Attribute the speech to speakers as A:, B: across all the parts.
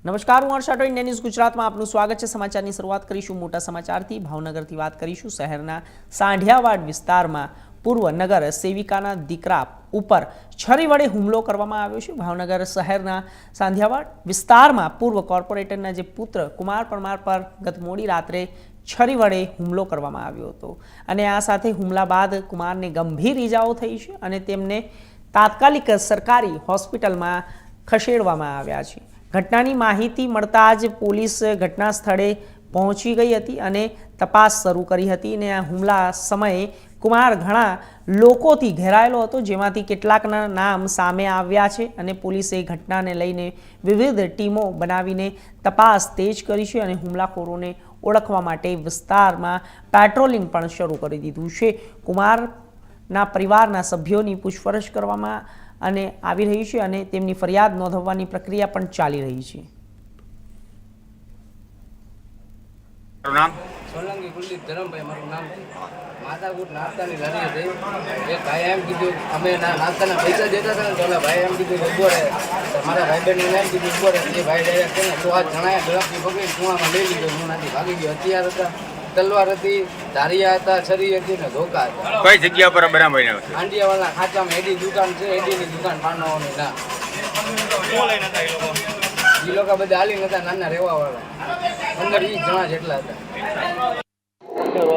A: નમસ્કાર, હું હર્ષ રાઠોડ, ન્યૂઝ ગુજરાતમાં આપનું સ્વાગત છે। સમાચારની શરૂઆત કરીશું મોટા સમાચારથી। ભાવનગરથી વાત કરીશું। શહેરના સાંઢિયાવાડ વિસ્તારમાં પૂર્વ નગર સેવિકાના દીકરા ઉપર છરી વડે હુમલો કરવામાં આવ્યો છે। ભાવનગર શહેરના સાંઢિયાવાડ વિસ્તારમાં પૂર્વ કોર્પોરેટરના જે પુત્ર કુમાર પરમાર પર ગત મોડી રાત્રે છરી વડે હુમલો કરવામાં આવ્યો હતો અને આ સાથે હુમલા બાદ કુમારને ગંભીર ઈજાઓ થઈ છે અને તેમને તાત્કાલિક સરકારી હોસ્પિટલમાં ખસેડવામાં આવ્યા છે। ઘટનાની માહિતી મળતા જ પોલીસ ઘટના સ્થળે પહોંચી ગઈ હતી અને તપાસ શરૂ કરી હતી અને આ હુમલા સમયે કુમાર ઘણા લોકોથી ઘેરાયેલો હતો, જેમાંથી કેટલાકના નામ સામે આવ્યા છે અને પોલીસે ઘટનાને લઈને વિવિધ ટીમો બનાવીને તપાસ તેજ કરી છે અને હુમલાખોરોને ઓળખવા માટે વિસ્તારમાં પેટ્રોલિંગ પણ શરૂ કરી દીધું છે। કુમારના પરિવારના સભ્યોની પૂછપરછ કરવામાં અને આવી રહી છે અને તેમની ફરિયાદ નોંધવવાની પ્રક્રિયા પણ ચાલી રહી છે।
B: નામ
C: સોલંકી કુલદીપ ધરમભાઈ મારું નામ છે। માતાકૂટ નાસ્તાની લારી હતી। એક ભાઈ એમ કીધું અમે નાસ્તાના પૈસા દેતા હતા ને તો ઓલા ભાઈ એમ કીધું ઉભો રહે, મારા ભાઈ બહેન એમ કીધું ઉભો રહે। એ ભાઈ ડાયરેક્ટ છે ને તો આ જણાયા ઝડપથી પકડી કુવામાં લઈ લીધો। હું નાથી ભાગી ગયો। હથિયાર હતા, તલવાર હતી, ધારિયા હતા, છરી હતી ને ધોકા હતા।
B: કઈ જગ્યા પર બનાવીને
C: આંડિયાવાળા ખાંચામાં એડી દુકાન છે, એડીની દુકાન પાનોની ના એ લોકો બધા હાલી નતા, નાના રહેવાવાળા 15-20 જણા જેટલા હતા।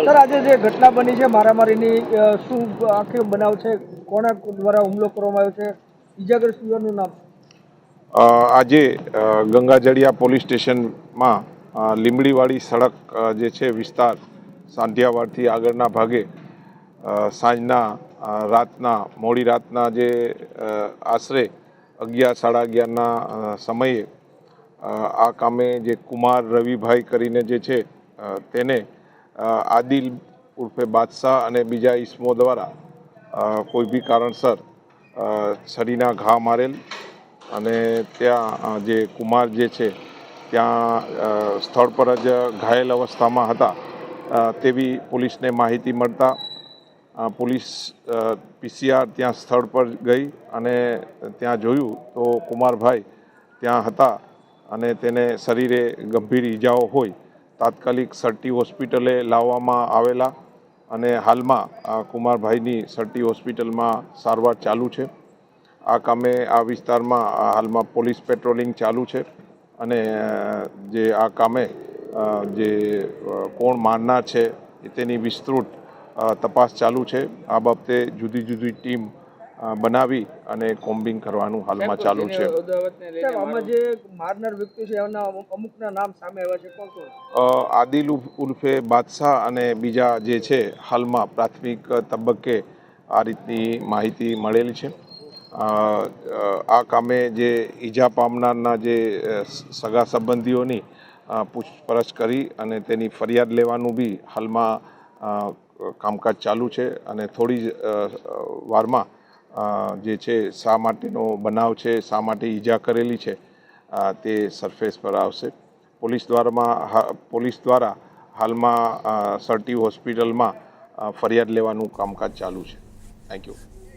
D: સર, આજે જે ઘટના બની છે મારામારીની, શું આખી બનાવ છે? કોના દ્વારા હુમલો કરવામાં આવ્યો છે? ઇજાગ્રસ્ત યુવાનનું નામ?
E: આજે ગંગાજળિયા પોલીસ સ્ટેશનમાં લીંબડીવાળી સડક જે છે વિસ્તાર સાંઢિયાવાડથી આગળના ભાગે સાંજના મોડી રાતના જે આશરે 11-11:30ના સમયે આ કામે જે કુમાર રવિભાઈ કરીને જે છે તેને આદિલ ઉર્ફે બાદશાહ અને બીજા ઈસમો દ્વારા કોઈ બી કારણસર છરીના ઘા મારેલ અને ત્યાં જે કુમાર જે છે ત્યાં સ્થળ પર જ ઘાયલ અવસ્થામાં હતા તેવી પોલીસને માહિતી મળતા પોલીસ પીસીઆર ત્યાં સ્થળ પર ગઈ અને ત્યાં જોયું તો કુમારભાઈ ત્યાં હતા અને તેને શરીરે ગંભીર ઈજાઓ હોય તાત્કાલિક સરટી હોસ્પિટલે લાવવામાં આવેલા અને હાલમાં કુમારભાઈની સરટી હોસ્પિટલમાં સારવાર ચાલુ છે। આ કામે આ વિસ્તારમાં હાલમાં પોલીસ પેટ્રોલિંગ ચાલુ છે અને જે આ કામે જે કોણ મારનાર છે તેની વિસ્તૃત તપાસ ચાલુ છે। આ બાબતે જુદી જુદી ટીમ બનાવી અને કોમ્બિંગ કરવાનું હાલમાં ચાલુ છે।
D: આમાં જે મારનાર વ્યક્તિ છે એના અમુકના નામ સામે આવ્યા છે, કોણ કોણ?
E: આદિલ ઉર્ફે બાદશાહ અને બીજા જે છે હાલમાં પ્રાથમિક તબક્કે આ રીતની માહિતી મળેલી છે। આ કામે જે ઈજા પામનારના જે સગા સંબંધીઓની પૂછપરછ કરી અને તેની ફરિયાદ લેવાનું બી હાલમાં કામકાજ ચાલુ છે અને થોડી જ વારમાં જે છે શા માટેનો બનાવ છે, શા માટે ઈજા કરેલી છે તે સરફેસ પર આવશે। પોલીસ દ્વારા હાલમાં સરટી હોસ્પિટલમાં ફરિયાદ લેવાનું કામકાજ ચાલુ છે। Thank you.